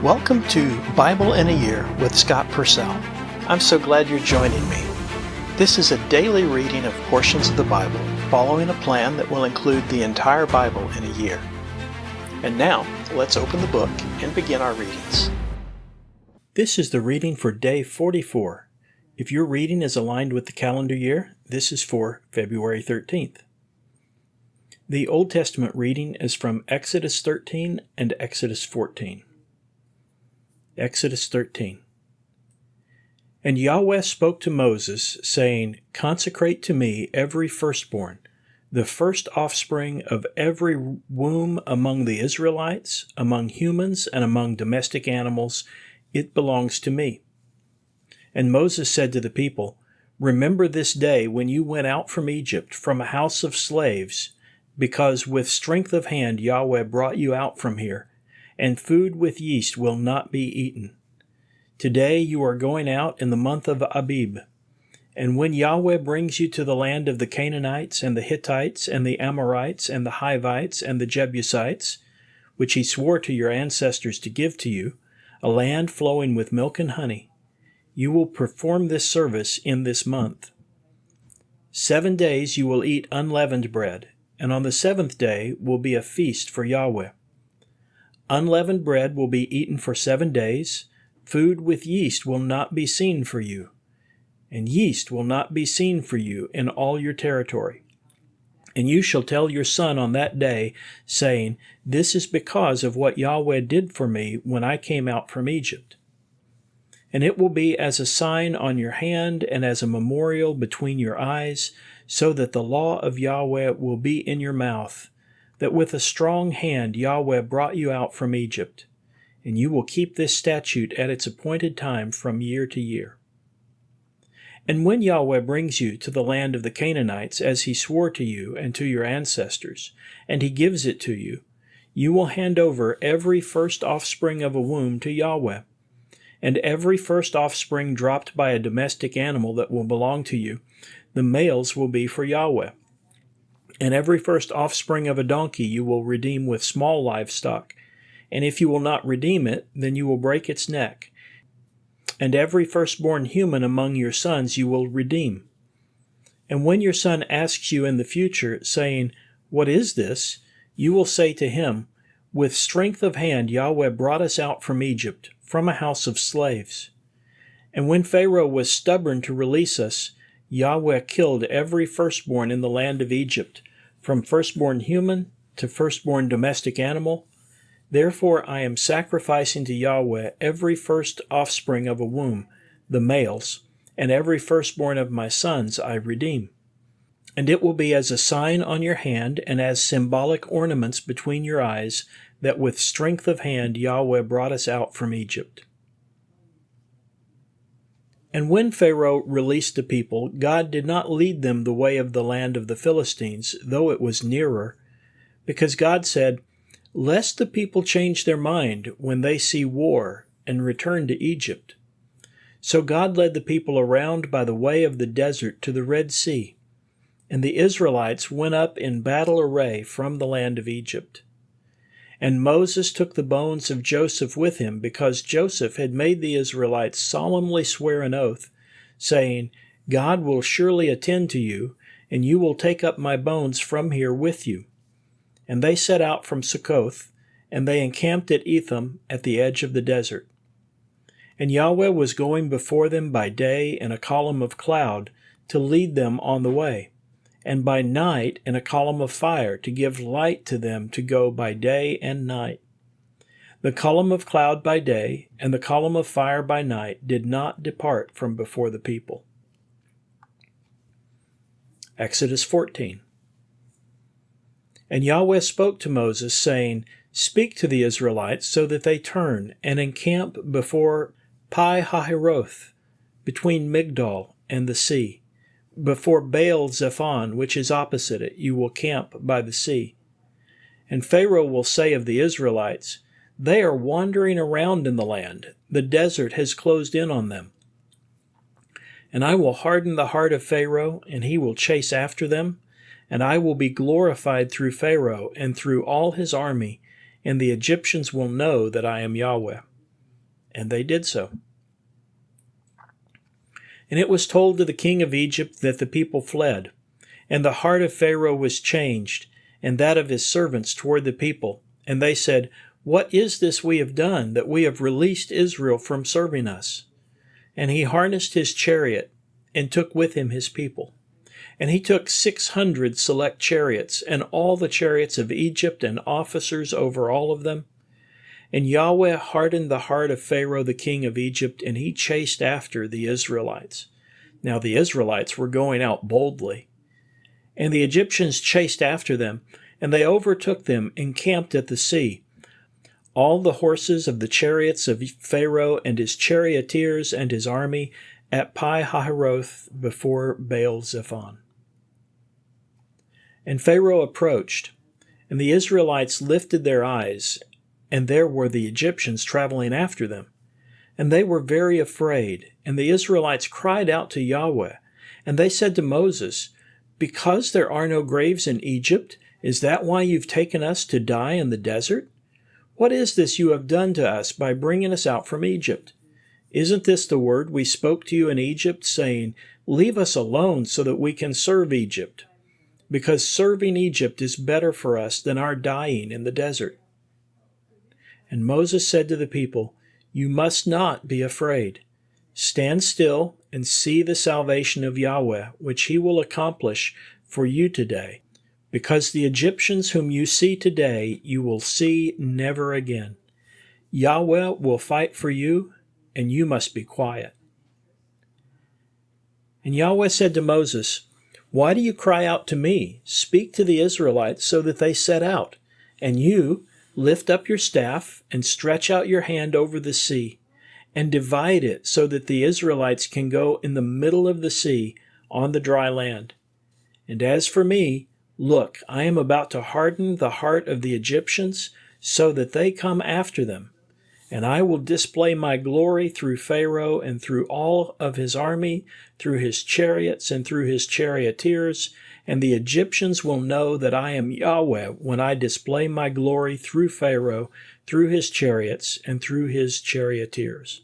Welcome to Bible in a Year with Scott Purcell. I'm so glad you're joining me. This is a daily reading of portions of the Bible, following a plan that will include the entire Bible in a year. And now, let's open the book and begin our readings. This is the reading for day 44. If your reading is aligned with the calendar year, this is for February 13th. The Old Testament reading is from Exodus 13 and Exodus 14. Exodus 13. And Yahweh spoke to Moses, saying, Consecrate to me every firstborn, the first offspring of every womb among the Israelites, among humans, and among domestic animals. It belongs to me. And Moses said to the people, Remember this day when you went out from Egypt, from a house of slaves, because with strength of hand Yahweh brought you out from here, and food with yeast will not be eaten. Today you are going out in the month of Abib. And when Yahweh brings you to the land of the Canaanites, and the Hittites, and the Amorites, and the Hivites, and the Jebusites, which he swore to your ancestors to give to you, a land flowing with milk and honey, you will perform this service in this month. 7 days you will eat unleavened bread, and on the seventh day will be a feast for Yahweh. Unleavened bread will be eaten for 7 days. Food with yeast will not be seen for you, and yeast will not be seen for you in all your territory. And you shall tell your son on that day, saying, This is because of what Yahweh did for me when I came out from Egypt. And it will be as a sign on your hand and as a memorial between your eyes, so that the law of Yahweh will be in your mouth, that with a strong hand Yahweh brought you out from Egypt, and you will keep this statute at its appointed time from year to year. And when Yahweh brings you to the land of the Canaanites, as he swore to you and to your ancestors, and he gives it to you, you will hand over every first offspring of a womb to Yahweh, and every first offspring dropped by a domestic animal that will belong to you, the males will be for Yahweh. And every first offspring of a donkey you will redeem with small livestock, and if you will not redeem it, then you will break its neck. And every firstborn human among your sons you will redeem. And when your son asks you in the future, saying, What is this? You will say to him, With strength of hand Yahweh brought us out from Egypt, from a house of slaves. And when Pharaoh was stubborn to release us, Yahweh killed every firstborn in the land of Egypt, from firstborn human to firstborn domestic animal. Therefore I am sacrificing to Yahweh every first offspring of a womb, the males, and every firstborn of my sons I redeem. And it will be as a sign on your hand and as symbolic ornaments between your eyes, that with strength of hand Yahweh brought us out from Egypt. And when Pharaoh released the people, God did not lead them the way of the land of the Philistines, though it was nearer, because God said, Lest the people change their mind when they see war and return to Egypt. So God led the people around by the way of the desert to the Red Sea, and the Israelites went up in battle array from the land of Egypt. And Moses took the bones of Joseph with him, because Joseph had made the Israelites solemnly swear an oath, saying, God will surely attend to you, and you will take up my bones from here with you. And they set out from Succoth, and they encamped at Etham at the edge of the desert. And Yahweh was going before them by day in a column of cloud to lead them on the way, and by night in a column of fire to give light to them to go by day and night. The column of cloud by day and the column of fire by night did not depart from before the people. Exodus 14. And Yahweh spoke to Moses, saying, Speak to the Israelites so that they turn and encamp before Pi-hahiroth, between Migdol and the sea. Before Baal-zephon, which is opposite it, you will camp by the sea. And Pharaoh will say of the Israelites, They are wandering around in the land. The desert has closed in on them. And I will harden the heart of Pharaoh, and he will chase after them, and I will be glorified through Pharaoh and through all his army, and the Egyptians will know that I am Yahweh. And they did so. And it was told to the king of Egypt that the people fled. And the heart of Pharaoh was changed, and that of his servants toward the people. And they said, "What is this we have done, that we have released Israel from serving us?" And he harnessed his chariot, and took with him his people. And he took 600 select chariots, and all the chariots of Egypt, and officers over all of them. And Yahweh hardened the heart of Pharaoh the king of Egypt, and he chased after the Israelites. Now the Israelites were going out boldly. And the Egyptians chased after them, and they overtook them, and camped at the sea. All the horses of the chariots of Pharaoh, and his charioteers, and his army, at Pi-hahiroth before Baal-zephon. And Pharaoh approached, and the Israelites lifted their eyes, and there were the Egyptians traveling after them. And they were very afraid, and the Israelites cried out to Yahweh. And they said to Moses, "Because there are no graves in Egypt, is that why you've taken us to die in the desert? What is this you have done to us by bringing us out from Egypt? Isn't this the word we spoke to you in Egypt, saying, 'Leave us alone so that we can serve Egypt'? Because serving Egypt is better for us than our dying in the desert." And Moses said to the people, "You must not be afraid. Stand still and see the salvation of Yahweh, which he will accomplish for you today. Because the Egyptians whom you see today, you will see never again. Yahweh will fight for you, and you must be quiet." And Yahweh said to Moses, "Why do you cry out to me? Speak to the Israelites so that they set out. And you, lift up your staff and stretch out your hand over the sea, and divide it so that the Israelites can go in the middle of the sea on the dry land. And as for me, look, I am about to harden the heart of the Egyptians so that they come after them. And I will display my glory through Pharaoh and through all of his army, through his chariots and through his charioteers, and the Egyptians will know that I am Yahweh when I display my glory through Pharaoh, through his chariots, and through his charioteers."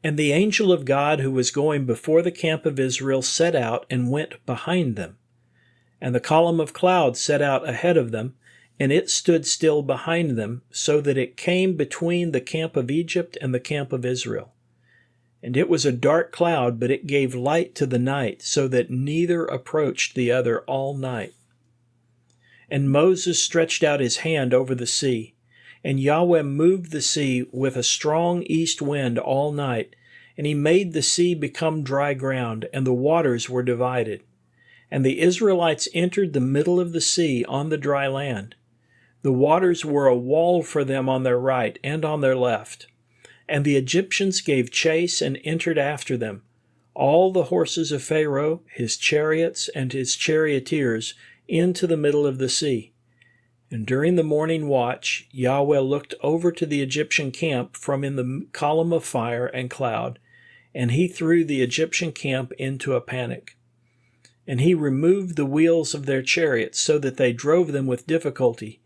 And the angel of God who was going before the camp of Israel set out and went behind them. And the column of cloud set out ahead of them, and it stood still behind them, so that it came between the camp of Egypt and the camp of Israel. And it was a dark cloud, but it gave light to the night, so that neither approached the other all night. And Moses stretched out his hand over the sea, and Yahweh moved the sea with a strong east wind all night, and he made the sea become dry ground, and the waters were divided. And the Israelites entered the middle of the sea on the dry land. The waters were a wall for them on their right and on their left. And the Egyptians gave chase and entered after them, all the horses of Pharaoh, his chariots, and his charioteers, into the middle of the sea. And during the morning watch, Yahweh looked over to the Egyptian camp from in the column of fire and cloud, and he threw the Egyptian camp into a panic. And he removed the wheels of their chariots so that they drove them with difficulty.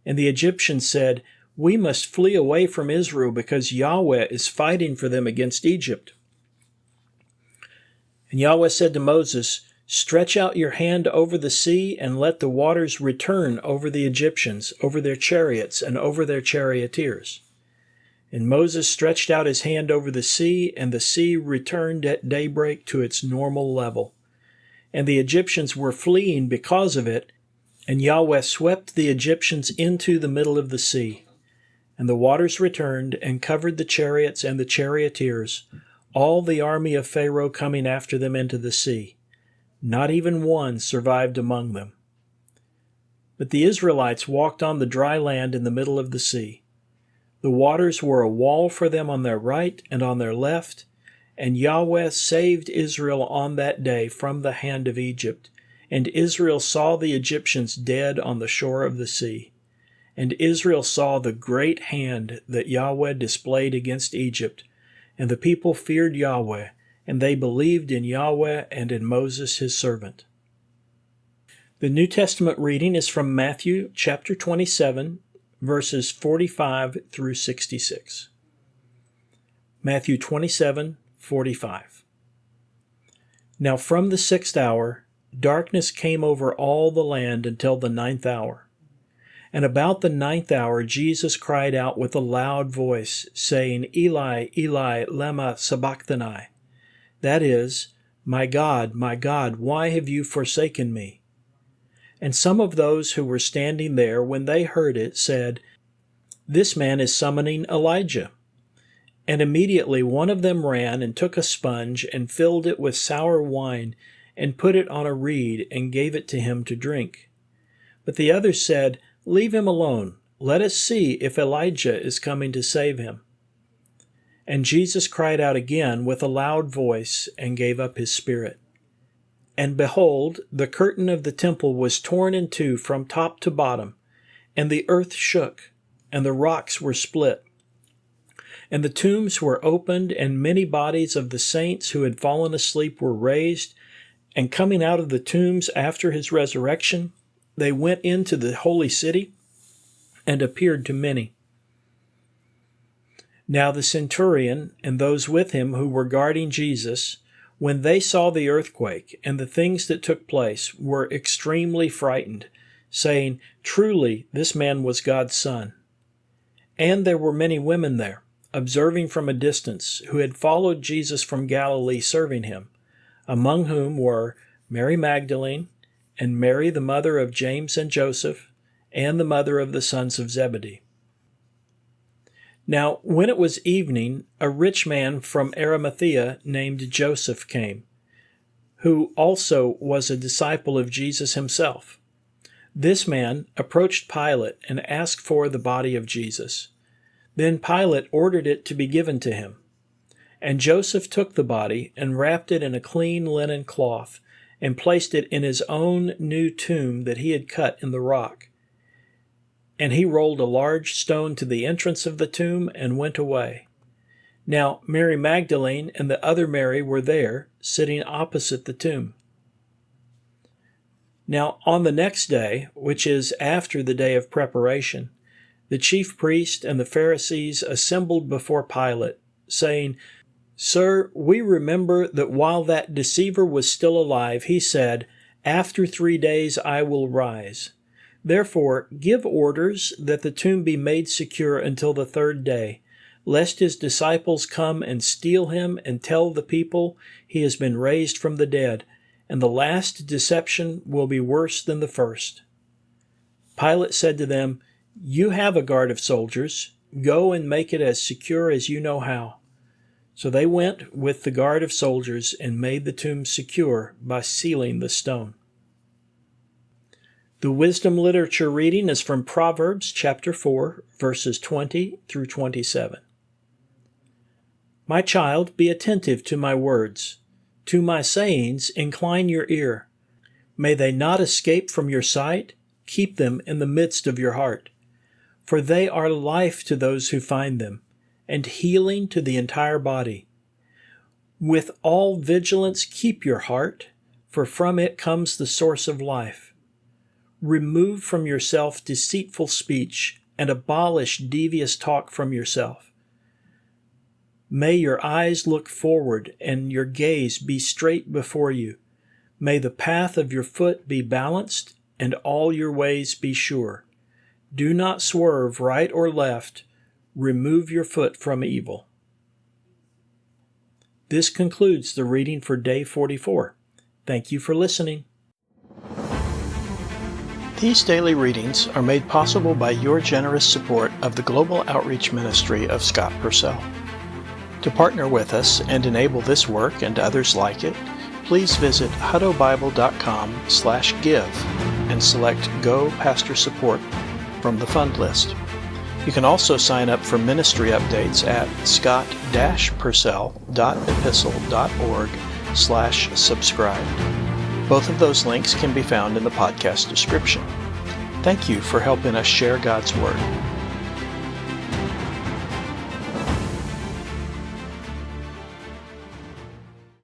And the Egyptians said, "We must flee away from Israel because Yahweh is fighting for them against Egypt." And Yahweh said to Moses, "Stretch out your hand over the sea and let the waters return over the Egyptians, over their chariots, and over their charioteers." And Moses stretched out his hand over the sea, and the sea returned at daybreak to its normal level. And the Egyptians were fleeing because of it, and Yahweh swept the Egyptians into the middle of the sea. And the waters returned and covered the chariots and the charioteers, all the army of Pharaoh coming after them into the sea. Not even one survived among them. But the Israelites walked on the dry land in the middle of the sea. The waters were a wall for them on their right and on their left, and Yahweh saved Israel on that day from the hand of Egypt. And Israel saw the Egyptians dead on the shore of the sea. And Israel saw the great hand that Yahweh displayed against Egypt. And the people feared Yahweh, and they believed in Yahweh and in Moses his servant. The New Testament reading is from Matthew chapter 27, verses 45 through 66. Matthew 27:45. Now from the 6th hour, darkness came over all the land until the 9th hour. And about the 9th hour Jesus cried out with a loud voice, saying, Eli, Eli, lema sabachthani? That is, my God, why have you forsaken me? And some of those who were standing there, when they heard it, said, This man is summoning Elijah. And immediately one of them ran and took a sponge and filled it with sour wine and put it on a reed and gave it to him to drink. But the others said, Leave him alone. Let us see if Elijah is coming to save him. And Jesus cried out again with a loud voice and gave up his spirit. And behold, the curtain of the temple was torn in two from top to bottom, and the earth shook, and the rocks were split. And the tombs were opened, and many bodies of the saints who had fallen asleep were raised. And coming out of the tombs after his resurrection, they went into the holy city and appeared to many. Now the centurion and those with him who were guarding Jesus, when they saw the earthquake and the things that took place, were extremely frightened, saying, Truly, this man was God's Son. And there were many women there, observing from a distance, who had followed Jesus from Galilee serving him, among whom were Mary Magdalene, and Mary the mother of James and Joseph, and the mother of the sons of Zebedee. Now when it was evening, a rich man from Arimathea named Joseph came, who also was a disciple of Jesus himself. This man approached Pilate and asked for the body of Jesus. Then Pilate ordered it to be given to him. And Joseph took the body and wrapped it in a clean linen cloth and placed it in his own new tomb that he had cut in the rock. And he rolled a large stone to the entrance of the tomb and went away. Now Mary Magdalene and the other Mary were there, sitting opposite the tomb. Now on the next day, which is after the day of preparation, the chief priest and the Pharisees assembled before Pilate, saying, Sir, we remember that while that deceiver was still alive, he said, After 3 days I will rise. Therefore give orders that the tomb be made secure until the 3rd day, lest his disciples come and steal him and tell the people he has been raised from the dead, and the last deception will be worse than the first. Pilate said to them, You have a guard of soldiers. Go and make it as secure as you know how. So they went with the guard of soldiers and made the tomb secure by sealing the stone. The wisdom literature reading is from Proverbs chapter 4, verses 20 through 27. My child, be attentive to my words. To my sayings incline your ear. May they not escape from your sight. Keep them in the midst of your heart. For they are life to those who find them, and healing to the entire body. With all vigilance keep your heart, for from it comes the source of life. Remove from yourself deceitful speech, and abolish devious talk from yourself. May your eyes look forward, and your gaze be straight before you. May the path of your foot be balanced, and all your ways be sure. Do not swerve right or left. Remove your foot from evil. This concludes the reading for day 44. Thank you for listening. These daily readings are made possible by your generous support of the Global Outreach Ministry of Scott Purcell. To partner with us and enable this work and others like it, please visit huttobible.com/give and select Go Pastor Support from the fund list. You can also sign up for ministry updates at scott-purcell.epistle.org/subscribe. Both of those links can be found in the podcast description. Thank you for helping us share God's Word.